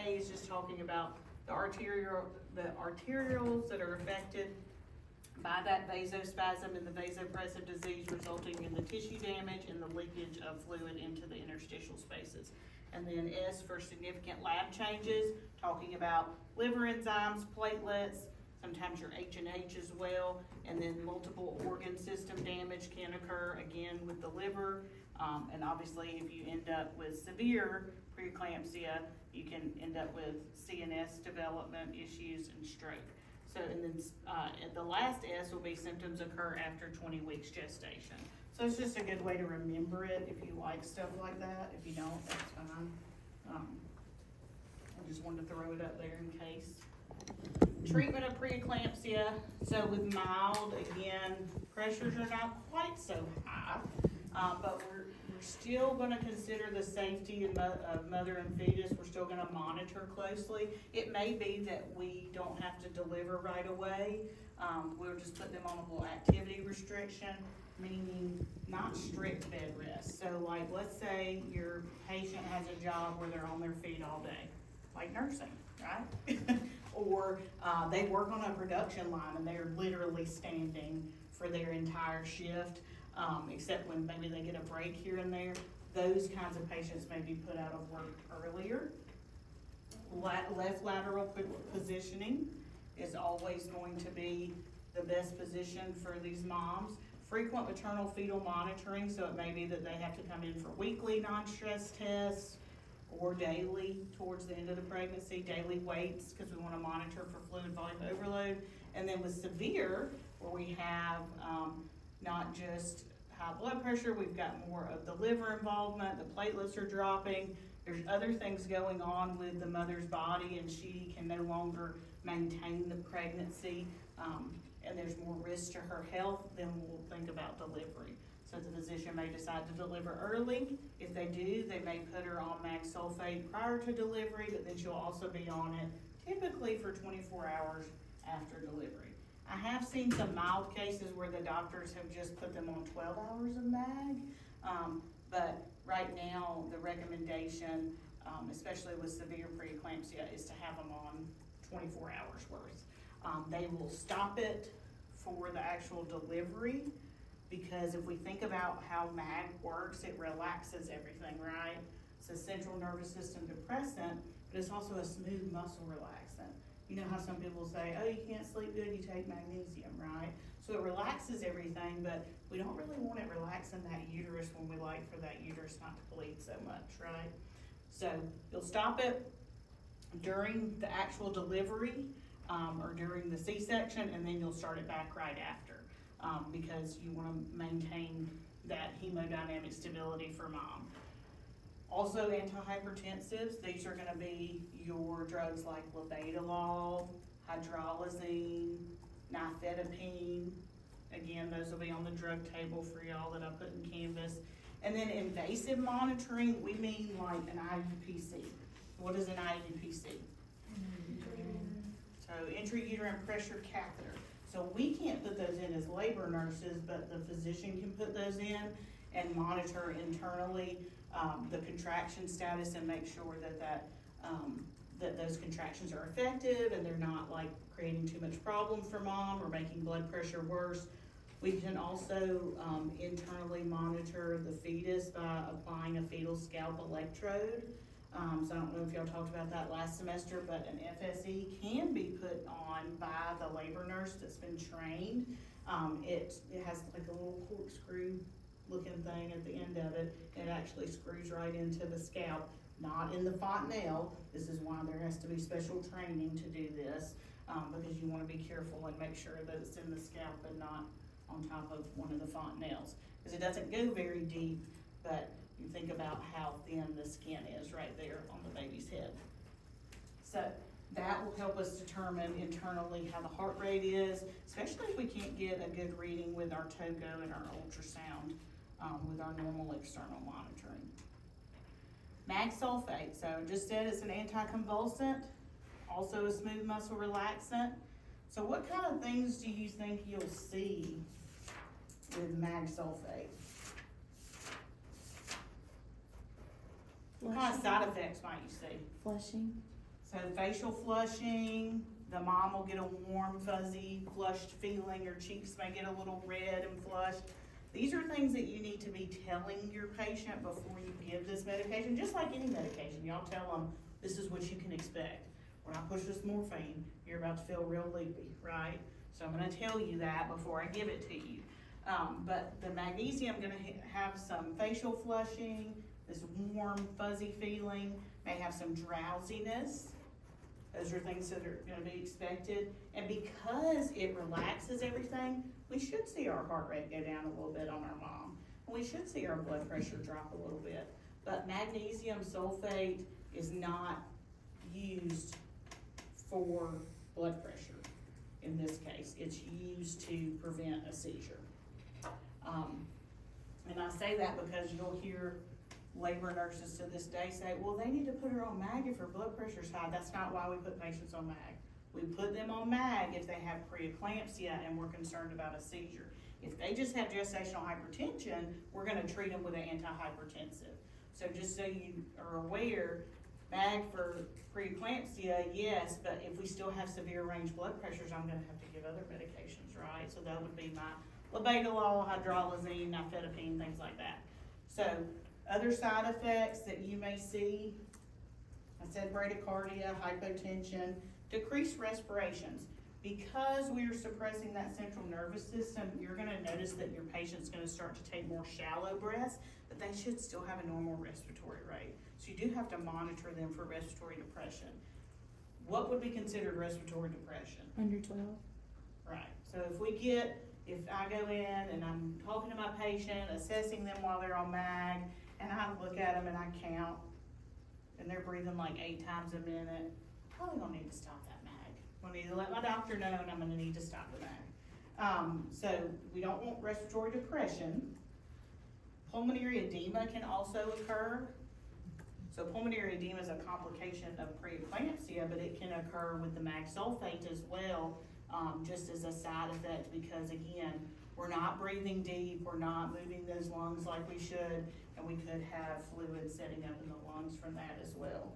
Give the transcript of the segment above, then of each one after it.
A is just talking about the arterioles that are affected by that vasospasm and the vasopressive disease resulting in the tissue damage and the leakage of fluid into the interstitial spaces. And then S for significant lab changes, talking about liver enzymes, platelets, sometimes your H&H as well, and then multiple organ system damage can occur, again, with the liver. And obviously, if you end up with severe preeclampsia, you can end up with CNS development issues and stroke. So, and then the last S will be symptoms occur after 20 weeks gestation. So it's just a good way to remember it if you like stuff like that. If you don't, that's fine. I just wanted to throw it up there in case. Treatment of preeclampsia. So with mild, again, pressures are not quite so high, but we're still gonna consider the safety of mother and fetus. We're still gonna monitor closely. It may be that we don't have to deliver right away. We'll just put them on a little activity restriction, meaning not strict bed rest. So like, let's say your patient has a job where they're on their feet all day, like nursing, right? Or they work on a production line and they're literally standing for their entire shift, except when maybe they get a break here and there. Those kinds of patients may be put out of work earlier. Left lateral positioning is always going to be the best position for these moms. Frequent maternal fetal monitoring, so it may be that they have to come in for weekly non-stress tests or daily towards the end of the pregnancy, daily weights, because we want to monitor for fluid volume overload. And then with severe, where we have not just high blood pressure, we've got more of the liver involvement, the platelets are dropping, there's other things going on with the mother's body and she can no longer maintain the pregnancy, and there's more risk to her health, then we'll think about delivery. So the physician may decide to deliver early. If they do, they may put her on mag sulfate prior to delivery, but then she'll also be on it typically for 24 hours after delivery. I have seen some mild cases where the doctors have just put them on 12 hours of mag, but right now the recommendation, especially with severe preeclampsia, is to have them on 24 hours worth. They will stop it for the actual delivery, because if we think about how MAG works, it relaxes everything, right? It's a central nervous system depressant, but it's also a smooth muscle relaxant. You know how some people say, oh, you can't sleep good, you take magnesium, right? So it relaxes everything, but we don't really want it relaxing that uterus when we like for that uterus not to bleed so much, right? So you'll stop it during the actual delivery, or during the C-section, and then you'll start it back right after, because you want to maintain that hemodynamic stability for mom. Also, antihypertensives, these are going to be your drugs like labetalol, hydralazine, nifedipine. Again, those will be on the drug table for y'all that I put in Canvas. And then invasive monitoring, we mean like an IUPC. What is an IUPC? So intrauterine pressure catheter. So we can't put those in as labor nurses, but the physician can put those in and monitor internally the contraction status and make sure that those contractions are effective and they're not like creating too much problem for mom or making blood pressure worse. We can also internally monitor the fetus by applying a fetal scalp electrode. So I don't know if y'all talked about that last semester, but an FSE can be put on by the labor nurse that's been trained. It has like a little corkscrew looking thing at the end of it. It actually screws right into the scalp, not in the fontanelle. This is why there has to be special training to do this, because you want to be careful and make sure that it's in the scalp and not on top of one of the fontanelles, because it doesn't go very deep, but you think about how thin the skin is right there on the baby's head. So that will help us determine internally how the heart rate is, especially if we can't get a good reading with our TOGO and our ultrasound with our normal external monitoring. Mag sulfate, so just said it's an anticonvulsant, also a smooth muscle relaxant. So what kind of things do you think you'll see with mag sulfate? What kind of side effects might you see? Flushing. So facial flushing, the mom will get a warm, fuzzy, flushed feeling, her cheeks may get a little red and flushed. These are things that you need to be telling your patient before you give this medication, just like any medication. Y'all tell them, this is what you can expect. When I push this morphine, you're about to feel real loopy, right? So I'm gonna tell you that before I give it to you. But the magnesium gonna have some facial flushing, this warm, fuzzy feeling, may have some drowsiness. Those are things that are gonna be expected. And because it relaxes everything, we should see our heart rate go down a little bit on our mom. And we should see our blood pressure drop a little bit. But magnesium sulfate is not used for blood pressure in this case. It's used to prevent a seizure. And I say that because you'll hear labor nurses to this day say, well, they need to put her on MAG if her blood pressure's high. That's not why we put patients on MAG. We put them on MAG if they have preeclampsia and we're concerned about a seizure. If they just have gestational hypertension, we're gonna treat them with an antihypertensive. So just so you are aware, MAG for preeclampsia, yes, but if we still have severe range blood pressures, I'm gonna have to give other medications, right? So that would be my labetalol, hydralazine, nifedipine, things like that. So other side effects that you may see, I said bradycardia, hypotension, decreased respirations. Because we are suppressing that central nervous system, you're gonna notice that your patient's gonna start to take more shallow breaths, but they should still have a normal respiratory rate. So you do have to monitor them for respiratory depression. What would be considered respiratory depression? Under 12. Right, so if I go in and I'm talking to my patient, assessing them while they're on MAG, and I look at them and I count, and they're breathing like 8 times a minute, probably gonna need to stop that MAG. I'm gonna need to let my doctor know and I'm gonna need to stop the MAG. So we don't want respiratory depression. Pulmonary edema can also occur. So pulmonary edema is a complication of preeclampsia, but it can occur with the MAG sulfate as well, just as a side effect, because again, we're not breathing deep, we're not moving those lungs like we should, and we could have fluid setting up in the lungs from that as well.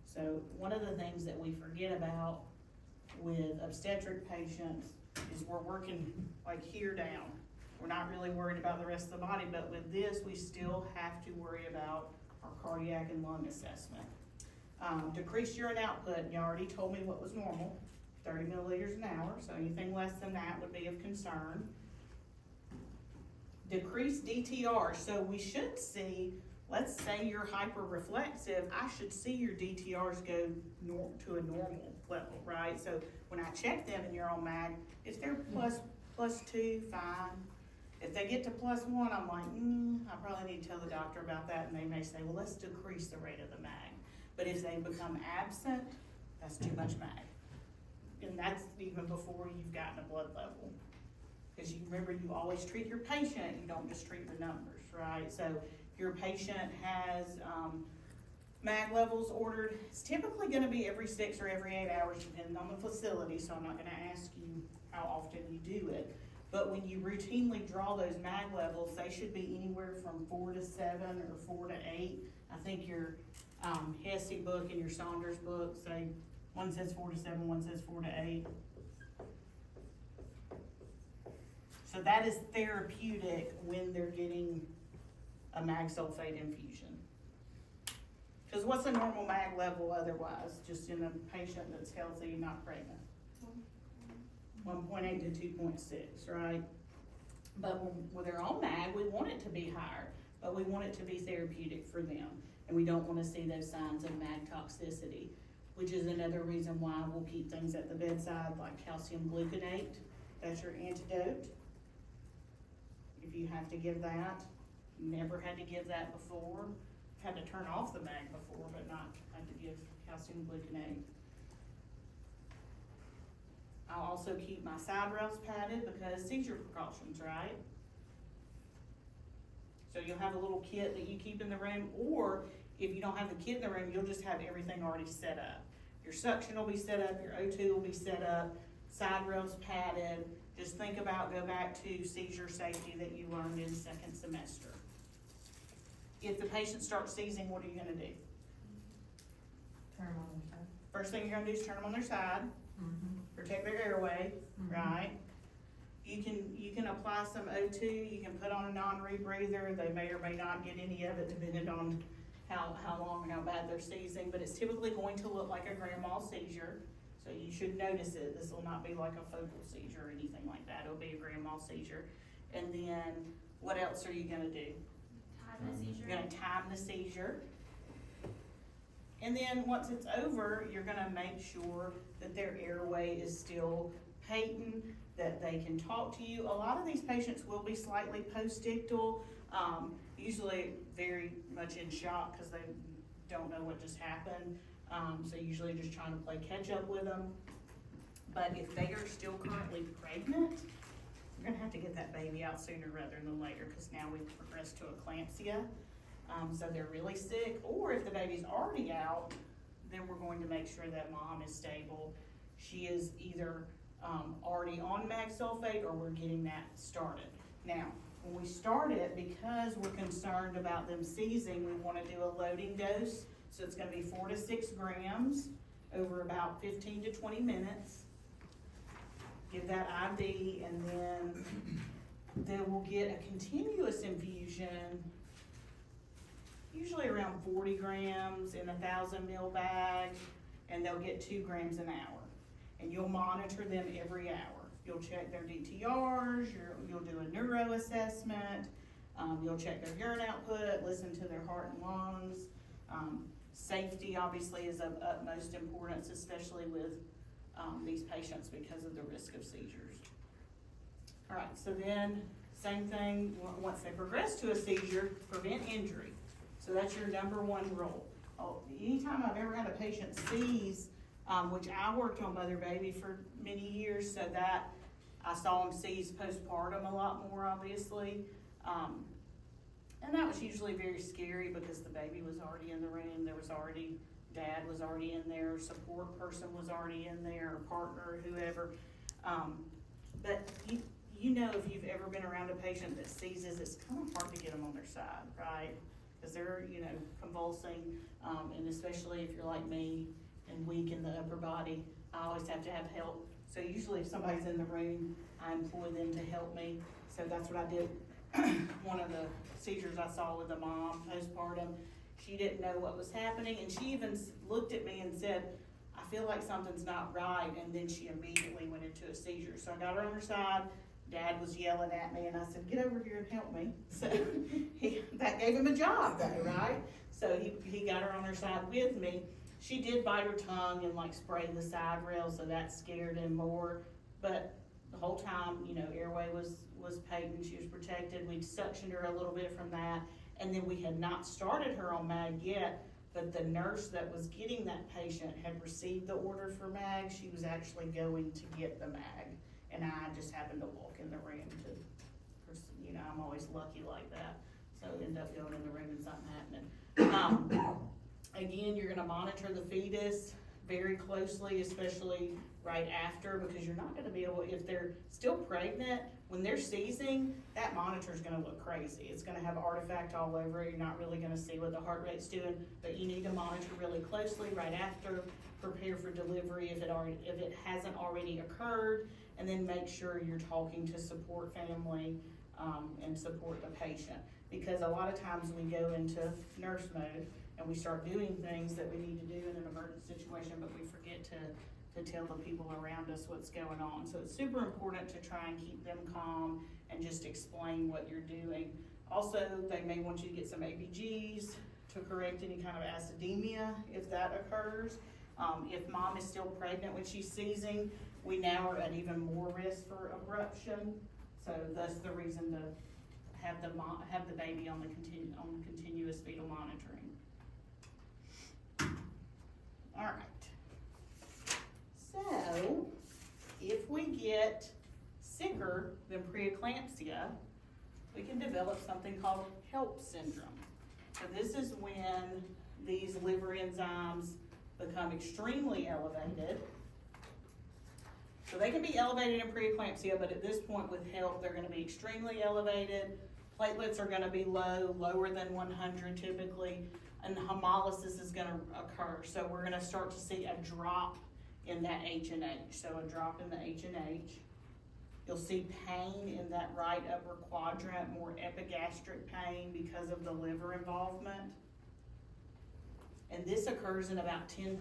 So one of the things that we forget about with obstetric patients is we're working like here down. We're not really worried about the rest of the body, but with this, we still have to worry about our cardiac and lung assessment. Decreased urine output, and you already told me what was normal, 30 milliliters an hour, so anything less than that would be of concern. Decreased DTR, so we should see, let's say you're hyperreflexive, I should see your DTRs go to a normal level, right? So when I check them and you're on MAG, if they're plus 2, fine. If they get to +1, I'm like, I probably need to tell the doctor about that, and they may say, well, let's decrease the rate of the MAG. But if they become absent, that's too much MAG. And that's even before you've gotten a blood level. Because you remember, you always treat your patient, you don't just treat the numbers, right? So if your patient has MAG levels ordered, it's typically gonna be every 6 or every 8 hours, depending on the facility, so I'm not gonna ask you how often you do it. But when you routinely draw those MAG levels, they should be anywhere from 4 to 7 or 4 to 8. I think your Hesse book and your Saunders book say, one says 4 to 7, one says 4 to 8. So that is therapeutic when they're getting a MAG sulfate infusion. Because what's a normal MAG level otherwise, just in a patient that's healthy, not pregnant? 1.8 to 2.6, right? But when they're on MAG, we want it to be higher, but we want it to be therapeutic for them. And we don't want to see those signs of MAG toxicity, which is another reason why we'll keep things at the bedside like calcium gluconate. That's your antidote. If you have to give that, never had to give that before. Had to turn off the MAG before, but not had to give calcium gluconate. I'll also keep my side rails padded because seizure precautions, right? So you'll have a little kit that you keep in the room, or if you don't have the kit in the room, you'll just have everything already set up. Your suction will be set up, your O2 will be set up, side rails padded. Just think about, go back to seizure safety that you learned in 2nd semester. If the patient starts seizing, what are you gonna do? Turn them on their side. first thing you're gonna do is turn them on their side, protect their airway, right? You can apply some O2, you can put on a non-rebreather. They may or may not get any of it depending on how long and how bad they're seizing, but it's typically going to look like a grand mal seizure. So you should notice it. This will not be like a focal seizure or anything like that. It'll be a grand mal seizure. And then what else are you gonna do? Time the seizure. You're gonna time the seizure. And then once it's over, you're gonna make sure that their airway is still patent, that they can talk to you. A lot of these patients will be slightly postictal, usually very much in shock because they don't know what just happened. So usually just trying to play catch up with them. But if they are still currently pregnant, you're gonna have to get that baby out sooner rather than later because now we've progressed to eclampsia. So they're really sick, or if the baby's already out, then we're going to make sure that mom is stable. She is either already on mag sulfate or we're getting that started. Now, when we start it, because we're concerned about them seizing, we wanna do a loading dose. So it's gonna be 4 to 6 grams over about 15 to 20 minutes. Give that IV, and then we'll get a continuous infusion, usually around 40 grams in a 1,000 ml bag, and they'll get 2 grams an hour. And you'll monitor them every hour. You'll check their DTRs, you'll do a neuro assessment, you'll check their urine output, listen to their heart and lungs. Safety obviously is of utmost importance, especially with these patients because of the risk of seizures. All right, so then same thing, once they progress to a seizure, prevent injury. So that's your number one rule. Anytime I've ever had a patient seize, which I worked on mother baby for many years, so that I saw them seize postpartum a lot more, obviously. And that was usually very scary because the baby was already in the room. Dad was already in there, support person was already in there, partner, whoever. But you know, if you've ever been around a patient that seizes, it's kind of hard to get them on their side, right? Because they're, convulsing, and especially if you're like me and weak in the upper body, I always have to have help. So usually if somebody's in the room, I employ them to help me. So that's what I did. One of the seizures I saw with the mom postpartum, she didn't know what was happening, and she even looked at me and said, I feel like something's not right, and then she immediately went into a seizure. So I got her on her side. Dad was yelling at me, and I said, get over here and help me. So that gave him a job though, right? So he got her on her side with me. She did bite her tongue and spray the side rail, so that scared him more. But the whole time, airway was patent, she was protected. We'd suctioned her a little bit from that. And then we had not started her on MAG yet, but the nurse that was getting that patient had received the order for MAG. She was actually going to get the MAG. And I just happened to walk in the room I'm always lucky like that. So I end up going in the room and something happening. Again, you're gonna monitor the fetus very closely, especially right after, because you're not gonna be able, if they're still pregnant, when they're seizing, that monitor's gonna look crazy. It's gonna have artifact all over it. You're not really gonna see what the heart rate's doing, but you need to monitor really closely right after, prepare for delivery if it hasn't already occurred, and then make sure you're talking to support family and support the patient. Because a lot of times we go into nurse mode and we start doing things that we need to do in an emergency situation, but we forget to tell the people around us what's going on. So it's super important to try and keep them calm and just explain what you're doing. Also, they may want you to get some ABGs to correct any kind of acidemia if that occurs. If mom is still pregnant when she's seizing, we now are at even more risk for abruption. So that's the reason to have the baby on continuous fetal monitoring. All right. So if we get sicker than preeclampsia, we can develop something called HELP syndrome. So this is when these liver enzymes become extremely elevated. So they can be elevated in preeclampsia, but at this point with HELP, they're gonna be extremely elevated. Platelets are gonna be low, lower than 100 typically. and hemolysis is gonna occur. So we're gonna start to see a drop in that H&H. So a drop in the H&H. You'll see pain in that right upper quadrant, more epigastric pain because of the liver involvement. And this occurs in about 10%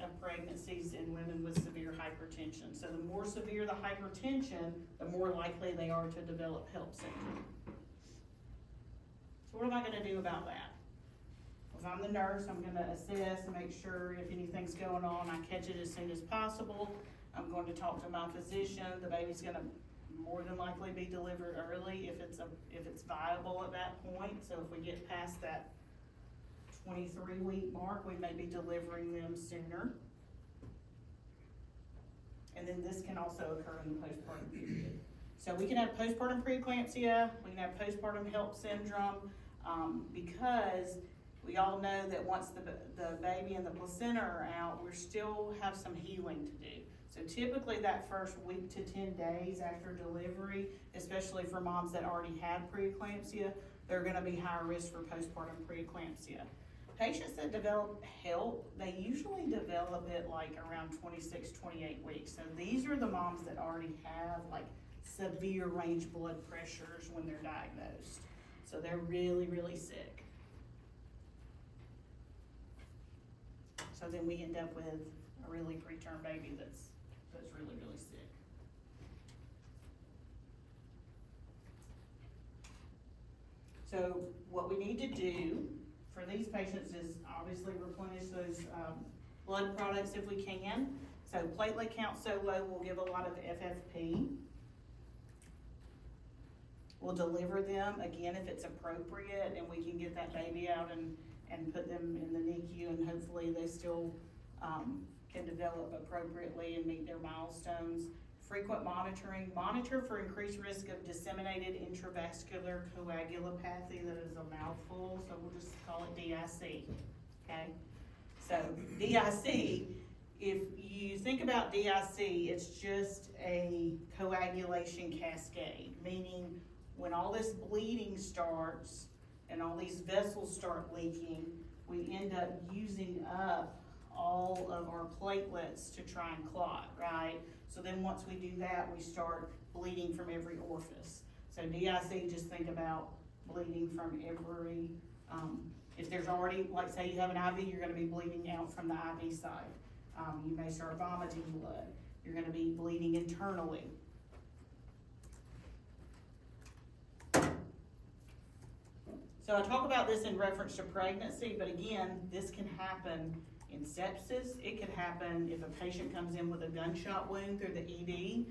of pregnancies in women with severe hypertension. So the more severe the hypertension, the more likely they are to develop HELLP syndrome. So what am I gonna do about that? If I'm the nurse, I'm gonna assess and make sure if anything's going on, I catch it as soon as possible. I'm going to talk to my physician. The baby's gonna more than likely be delivered early if it's viable at that point. So if we get past that 23-week mark, we may be delivering them sooner. And then this can also occur in the postpartum period. So we can have postpartum preeclampsia, we can have postpartum HELLP syndrome, because we all know that once the baby and the placenta are out, we still have some healing to do. So typically that first week to 10 days after delivery, especially for moms that already had preeclampsia, they're gonna be higher risk for postpartum preeclampsia. Patients that develop HELLP, they usually develop it like around 26, 28 weeks. So these are the moms that already have like severe range blood pressures when they're diagnosed. So they're really, really sick. So then we end up with a really preterm baby that's really, really sick. So what we need to do for these patients is obviously replenish those blood products if we can. So platelet count so low, we'll give a lot of FFP. We'll deliver them again if it's appropriate, and we can get that baby out and put them in the NICU, and hopefully they still can develop appropriately and meet their milestones. Frequent monitoring. Monitor for increased risk of disseminated intravascular coagulopathy. That is a mouthful, so we'll just call it DIC, okay? So DIC, if you think about DIC, it's just a coagulation cascade, meaning when all this bleeding starts and all these vessels start leaking, we end up using up all of our platelets to try and clot, right? So then once we do that, we start bleeding from every orifice. So DIC, just think about bleeding from every, if there's already, like say you have an IV, you're gonna be bleeding out from the IV side. You may start vomiting blood. You're gonna be bleeding internally. So I talk about this in reference to pregnancy, but again, this can happen in sepsis. It could happen if a patient comes in with a gunshot wound through the ED.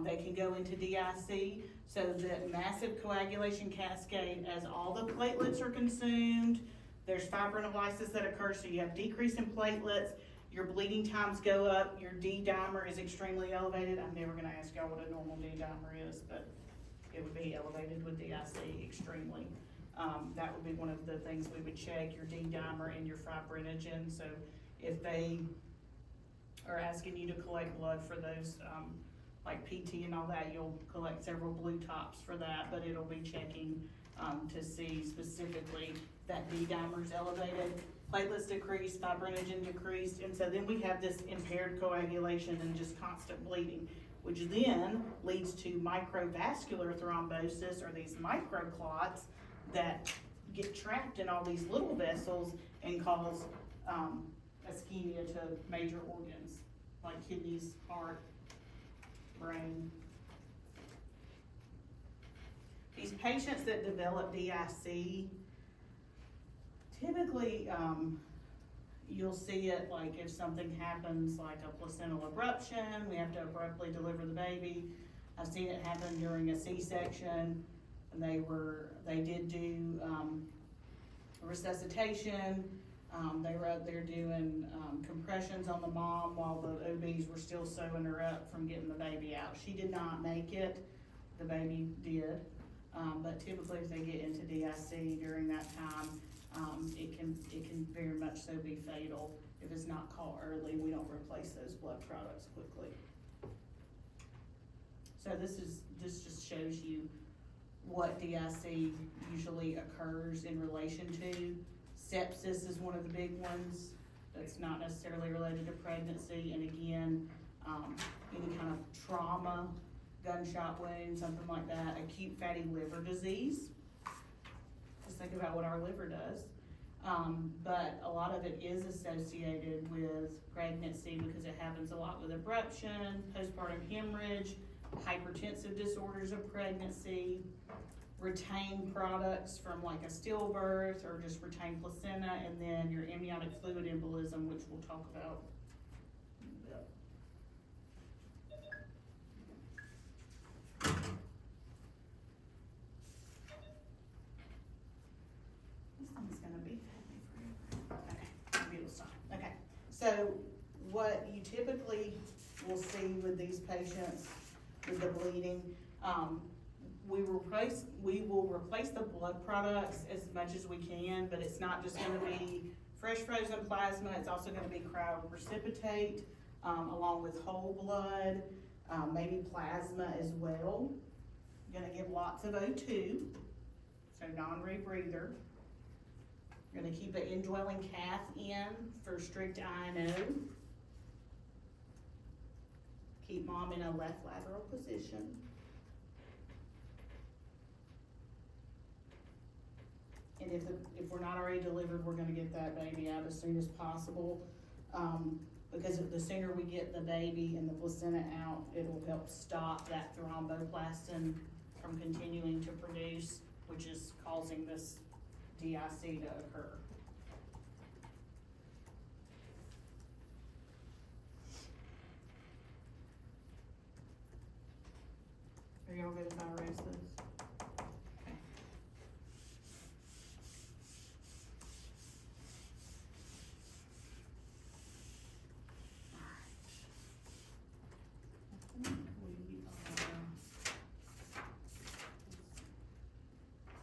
They can go into DIC. So the massive coagulation cascade, as all the platelets are consumed, there's fibrinolysis that occurs, so you have decrease in platelets, your bleeding times go up, your D-dimer is extremely elevated. I'm never gonna ask y'all what a normal D-dimer is, but it would be elevated with DIC extremely. That would be one of the things we would check, your D-dimer and your fibrinogen. So if they are asking you to collect blood for those, like PT and all that, you'll collect several blue tops for that, but it'll be checking to see specifically that D-dimer is elevated, platelets decreased, fibrinogen decreased, and so then we have this impaired coagulation and just constant bleeding, which then leads to microvascular thrombosis, or these microclots that get trapped in all these little vessels and cause ischemia to major organs like kidneys, heart, brain. These patients that develop DIC, typically you'll see it like if something happens like a placental abruption, we have to abruptly deliver the baby. I've seen it happen during a C-section. They did do resuscitation. They were out there doing compressions on the mom while the OBs were still sewing her up from getting the baby out. She did not make it, the baby did. But typically if they get into DIC during that time, it can very much so be fatal. If it's not caught early, we don't replace those blood products quickly. So this just shows you what DIC usually occurs in relation to Sepsis is one of the big ones that's not necessarily related to pregnancy, and again, any kind of trauma, gunshot wound, something like that, acute fatty liver disease. Just think about what our liver does. But a lot of it is associated with pregnancy because it happens a lot with abruption, postpartum hemorrhage, hypertensive disorders of pregnancy, retained products from like a stillbirth or just retained placenta, and then your amniotic fluid embolism, which we'll talk about. This thing's gonna be forever. Okay, maybe it'll stop. Okay, so what you typically will see with these patients with the bleeding, we will replace the blood products as much as we can, but it's not just gonna be fresh frozen plasma, it's also gonna be cryoprecipitate, along with whole blood, maybe plasma as well. Gonna give lots of O2, so non-rebreather. Gonna keep an indwelling cath in for strict INO. Keep mom in a left lateral position. And if we're not already delivered, we're gonna get that baby out as soon as possible. Because the sooner we get the baby and the placenta out, it'll help stop that thromboplastin from continuing to produce, which is causing this DIC to occur. Are y'all good if I erase this? Okay.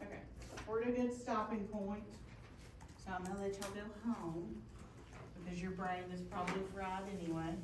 Okay, we're at a good stopping point. So I'm gonna let y'all go home because your brain is probably fried anyway.